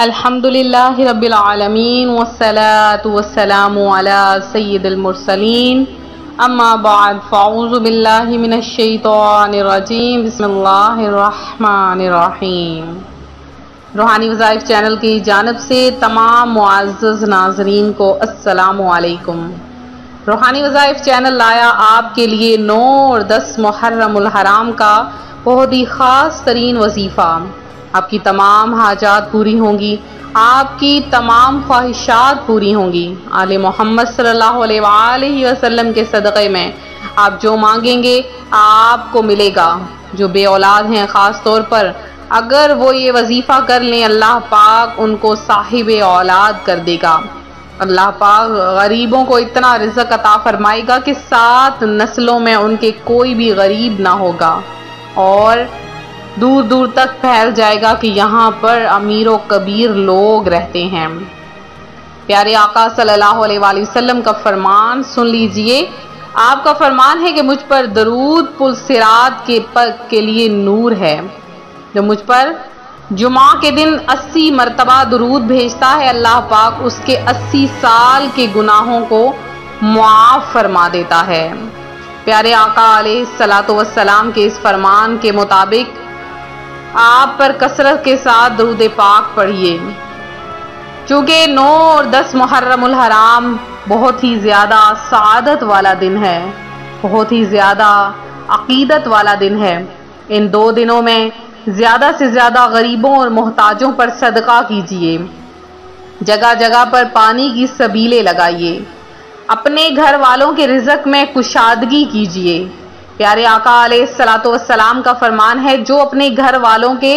الحمدللہ رب العالمین والصلاة والسلام علی سید المرسلین اما بعد فاعوذ باللہ من الشیطان الرجیم بسم اللہ الرحمن الرحیم۔ روحانی وظائف چینل کی جانب سے تمام معزز ناظرین کو السلام علیکم۔ روحانی وظائف چینل لایا آپ کے لیے 9 اور 10 محرم الحرام کا بہت ہی خاص ترین وظیفہ۔ آپ کی تمام حاجات پوری ہوں گی، آپ کی تمام خواہشات پوری ہوں گی۔ آل محمد صلی اللہ علیہ وآلہ وسلم کے صدقے میں آپ جو مانگیں گے آپ کو ملے گا۔ جو بے اولاد ہیں خاص طور پر اگر وہ یہ وظیفہ کر لیں اللہ پاک ان کو صاحب اولاد کر دے گا۔ اللہ پاک غریبوں کو اتنا رزق عطا فرمائے گا کہ 7 نسلوں میں ان کے کوئی بھی غریب نہ ہوگا، اور دور دور تک پھیل جائے گا کہ یہاں پر امیر و کبیر لوگ رہتے ہیں۔ پیارے آقا صلی اللہ علیہ وآلہ وسلم کا فرمان سن لیجئے۔ آپ کا فرمان ہے کہ مجھ پر درود پل صراط کے لیے نور ہے۔ جو مجھ پر جمعہ کے دن 80 مرتبہ درود بھیجتا ہے اللہ پاک اس کے 80 سال کے گناہوں کو معاف فرما دیتا ہے۔ پیارے آقا علیہ الصلوۃ والسلام کے اس فرمان کے مطابق آپ پر کثرت کے ساتھ درود پاک پڑھیے۔ چونکہ 9 اور 10 محرم الحرام بہت ہی زیادہ سعادت والا دن ہے، بہت ہی زیادہ عقیدت والا دن ہے۔ ان 2 دنوں میں زیادہ سے زیادہ غریبوں اور محتاجوں پر صدقہ کیجیے، جگہ جگہ پر پانی کی سبیلیں لگائیے، اپنے گھر والوں کے رزق میں کشادگی کیجیے۔ پیارے آقا علیہ الصلوۃ والسلام کا فرمان ہے جو اپنے گھر والوں کے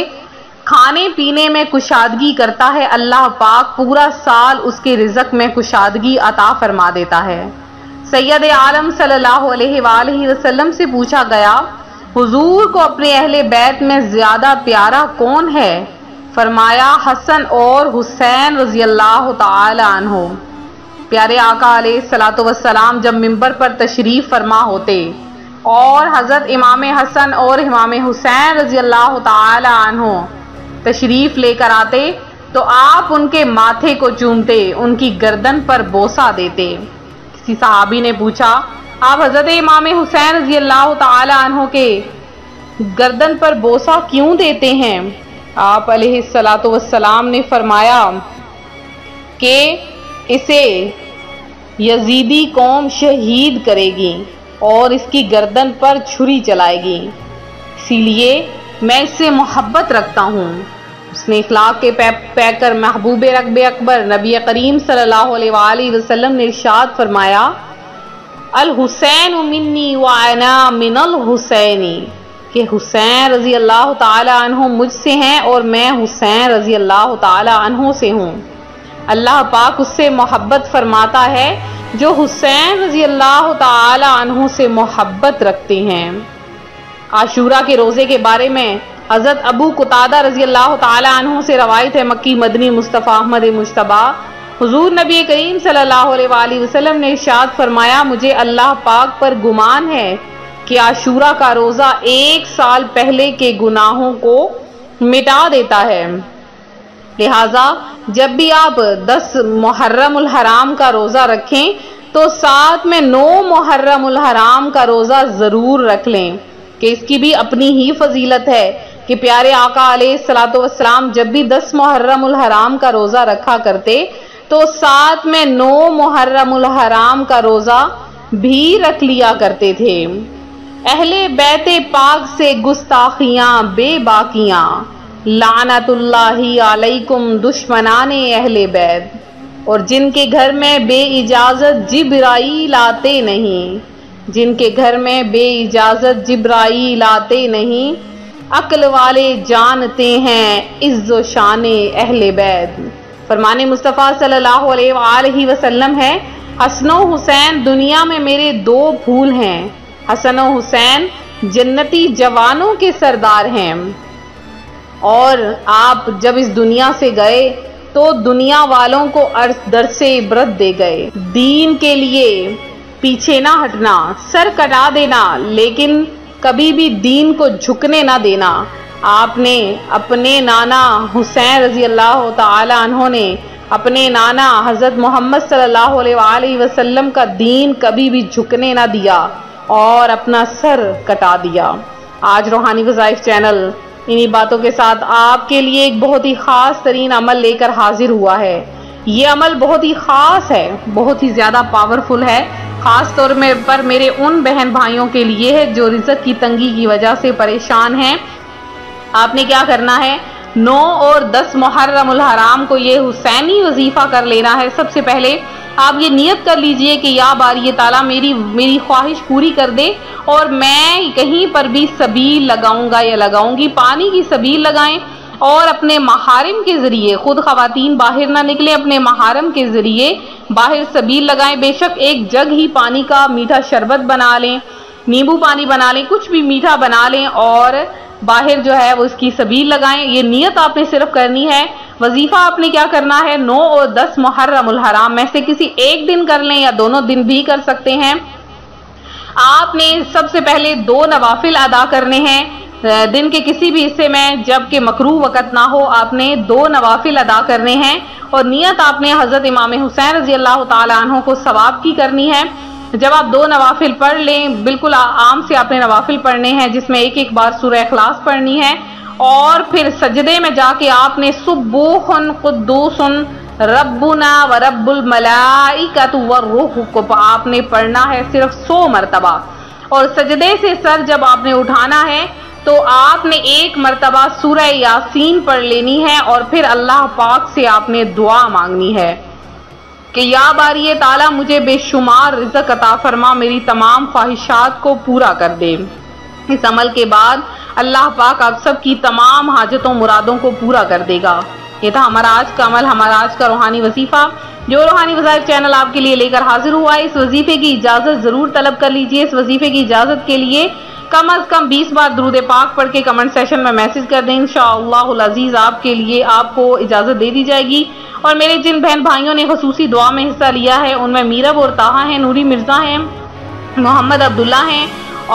کھانے پینے میں کشادگی کرتا ہے اللہ پاک پورا سال اس کے رزق میں کشادگی عطا فرما دیتا ہے۔ سید عالم صلی اللہ علیہ وآلہ وسلم سے پوچھا گیا حضور کو اپنے اہل بیت میں زیادہ پیارا کون ہے؟ فرمایا حسن اور حسین رضی اللہ تعالی عنہ۔ پیارے آقا علیہ الصلوۃ والسلام جب منبر پر تشریف فرما ہوتے اور حضرت امام حسن اور امام حسین رضی اللہ تعالی عنہ تشریف لے کر آتے تو آپ ان کے ماتھے کو چومتے، ان کی گردن پر بوسہ دیتے۔ کسی صحابی نے پوچھا آپ حضرت امام حسین رضی اللہ تعالی عنہ کے گردن پر بوسہ کیوں دیتے ہیں؟ آپ علیہ الصلوۃ والسلام نے فرمایا کہ اسے یزیدی قوم شہید کرے گی اور اس کی گردن پر چھری چلائے گی، اسی لیے میں اس سے محبت رکھتا ہوں۔ اس نے اخلاق کے پیکر محبوب رکب اکبر نبی کریم صلی اللہ علیہ وآلہ وسلم نے ارشاد فرمایا الحسین منی وانا من الحسین، کہ حسین رضی اللہ تعالی عنہ مجھ سے ہیں اور میں حسین رضی اللہ تعالی عنہ سے ہوں۔ اللہ پاک اس سے محبت فرماتا ہے جو حسین رضی اللہ تعالی عنہ سے محبت رکھتے ہیں۔ عاشورہ کے روزے کے بارے میں حضرت ابو قتادہ رضی اللہ تعالی عنہ سے روایت ہے، مکی مدنی مصطفیٰ احمد مجتبی حضور نبی کریم صلی اللہ علیہ وآلہ وسلم نے ارشاد فرمایا مجھے اللہ پاک پر گمان ہے کہ عاشورہ کا روزہ 1 سال پہلے کے گناہوں کو مٹا دیتا ہے، لہٰذا جب بھی آپ 10 محرم الحرام کا روزہ رکھیں تو ساتھ میں 9 محرم الحرام کا روزہ ضرور رکھ لیں، کہ اس کی بھی اپنی ہی فضیلت ہے کہ پیارے آقا علیہ الصلوۃ والسلام جب بھی 10 محرم الحرام کا روزہ رکھا کرتے تو ساتھ میں 9 محرم الحرام کا روزہ بھی رکھ لیا کرتے تھے۔ اہل بیت پاک سے گستاخیاں بے باکیاں، لعنت اللہ علیکم دشمنان اہل بیت، اور جن کے گھر میں بے اجازت جبرائیل آتے نہیں، جن کے گھر میں بے اجازت جبرائیل آتے نہیں، عقل والے جانتے ہیں عز و شان اہل بیت۔ فرمان مصطفیٰ صلی اللہ علیہ وآلہ وسلم ہے حسن و حسین دنیا میں میرے 2 پھول ہیں، حسن و حسین جنتی جوانوں کے سردار ہیں، اور آپ جب اس دنیا سے گئے تو دنیا والوں کو درس عبرت دے گئے۔ دین کے لیے پیچھے نہ ہٹنا، سر کٹا دینا، لیکن کبھی بھی دین کو جھکنے نہ دینا۔ آپ نے اپنے نانا حسین رضی اللہ تعالی عنہ نے اپنے نانا حضرت محمد صلی اللہ علیہ وآلہ وسلم کا دین کبھی بھی جھکنے نہ دیا اور اپنا سر کٹا دیا۔ آج روحانی وظائف چینل انہی باتوں کے ساتھ آپ کے لیے ایک بہت ہی خاص ترین عمل لے کر حاضر ہوا ہے۔ یہ عمل بہت ہی خاص ہے، بہت ہی زیادہ پاورفل ہے، خاص طور پر میرے ان بہن بھائیوں کے لیے ہے جو رزق کی تنگی کی وجہ سے پریشان ہیں۔ آپ نے کیا کرنا ہے، 9 اور 10 محرم الحرام کو یہ حسینی وظیفہ کر لینا ہے۔ سب سے پہلے آپ یہ نیت کر لیجئے کہ یا باری تعالیٰ میری خواہش پوری کر دے اور میں کہیں پر بھی سبیل لگاؤں گا یا لگاؤں گی، پانی کی سبیل لگائیں اور اپنے محارم کے ذریعے، خود خواتین باہر نہ نکلیں، اپنے محارم کے ذریعے باہر سبیل لگائیں۔ بے شک ایک جگ ہی پانی کا میٹھا شربت بنا لیں، نیمبو پانی بنا لیں، کچھ بھی میٹھا بنا لیں اور باہر جو ہے وہ اس کی سبیل لگائیں۔ یہ نیت آپ نے صرف کرنی ہے۔ وظیفہ آپ نے کیا کرنا ہے، 9 اور 10 محرم الحرام میں سے کسی ایک دن کر لیں یا دونوں دن بھی کر سکتے ہیں۔ آپ نے سب سے پہلے 2 نوافل ادا کرنے ہیں دن کے کسی بھی حصے میں، جبکہ مکروہ وقت نہ ہو۔ آپ نے 2 نوافل ادا کرنے ہیں اور نیت آپ نے حضرت امام حسین رضی اللہ تعالی عنہ کو ثواب کی کرنی ہے۔ جب آپ 2 نوافل پڑھ لیں، بالکل عام سے آپ نے نوافل پڑھنے ہیں جس میں ایک بار سورہ اخلاص پڑھنی ہے، اور پھر سجدے میں جا کے آپ نے سبوح قدوس ربنا و رب الملائکۃ والروح کو آپ نے پڑھنا ہے صرف 100 مرتبہ، اور سجدے سے سر جب آپ نے اٹھانا ہے تو آپ نے 1 مرتبہ سورہ یاسین پڑھ لینی ہے، اور پھر اللہ پاک سے آپ نے دعا مانگنی ہے کہ یا باری تعالیٰ مجھے بے شمار رزق عطا فرما، میری تمام خواہشات کو پورا کر دے۔ اس عمل کے بعد اللہ پاک آپ سب کی تمام حاجتوں مرادوں کو پورا کر دے گا۔ یہ تھا ہمارا آج کا عمل، ہمارا آج کا روحانی وظیفہ جو روحانی وظائف چینل آپ کے لیے لے کر حاضر ہوا ہے۔ اس وظیفے کی اجازت ضرور طلب کر لیجئے۔ اس وظیفے کی اجازت کے لیے کم از کم 20 بار درود پاک پڑھ کے کمنٹ سیشن میں میسج کر دیں، انشاءاللہ العزیز آپ کے لیے آپ کو اجازت دے دی جائے گی۔ اور میرے جن بہن بھائیوں نے خصوصی دعا میں حصہ لیا ہے ان میں میرب اور طاہا ہیں، نوری مرزا ہیں، محمد عبداللہ ہیں،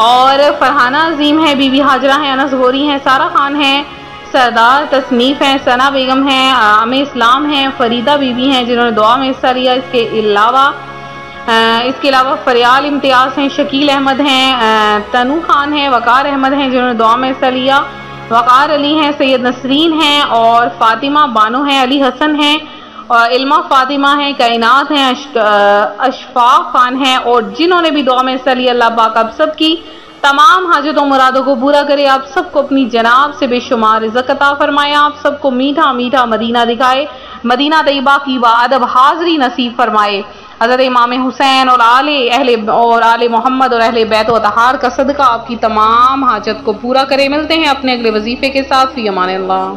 اور فرحانہ عظیم ہے، بی بی ہاجرہ ہیں، انس غوری ہیں، سارہ خان ہیں، سردار تصنیف ہیں، ثنا بیگم ہیں، ام اسلام ہیں، فریدہ بی بی ہیں جنہوں نے دعا میں حصہ لیا۔ اس کے علاوہ فریال امتیاز ہیں، شکیل احمد ہیں، تنو خان ہیں، وقار احمد ہیں جنہوں نے دعا میں حصہ لیا، وقار علی ہیں، سید نسرین ہیں، اور فاطمہ بانو ہیں، علی حسن ہیں، اور علمہ فاطمہ ہیں، کائنات ہیں، اشفاق خان ہیں، اور جنہوں نے بھی دعا میں حصہ لیا اللہ پاک آپ سب کی تمام حاجتوں مرادوں کو پورا کرے، آپ سب کو اپنی جناب سے بے شمار رزق عطا فرمائے، آپ سب کو میٹھا میٹھا مدینہ دکھائے، مدینہ طیبہ کی باادب حاضری نصیب فرمائے۔ حضرت امام حسین اور آل محمد اور اہل بیت و اطہار کا صدقہ آپ کی تمام حاجت کو پورا کرے۔ ملتے ہیں اپنے اگلے وظیفے کے ساتھ، فی امان اللہ۔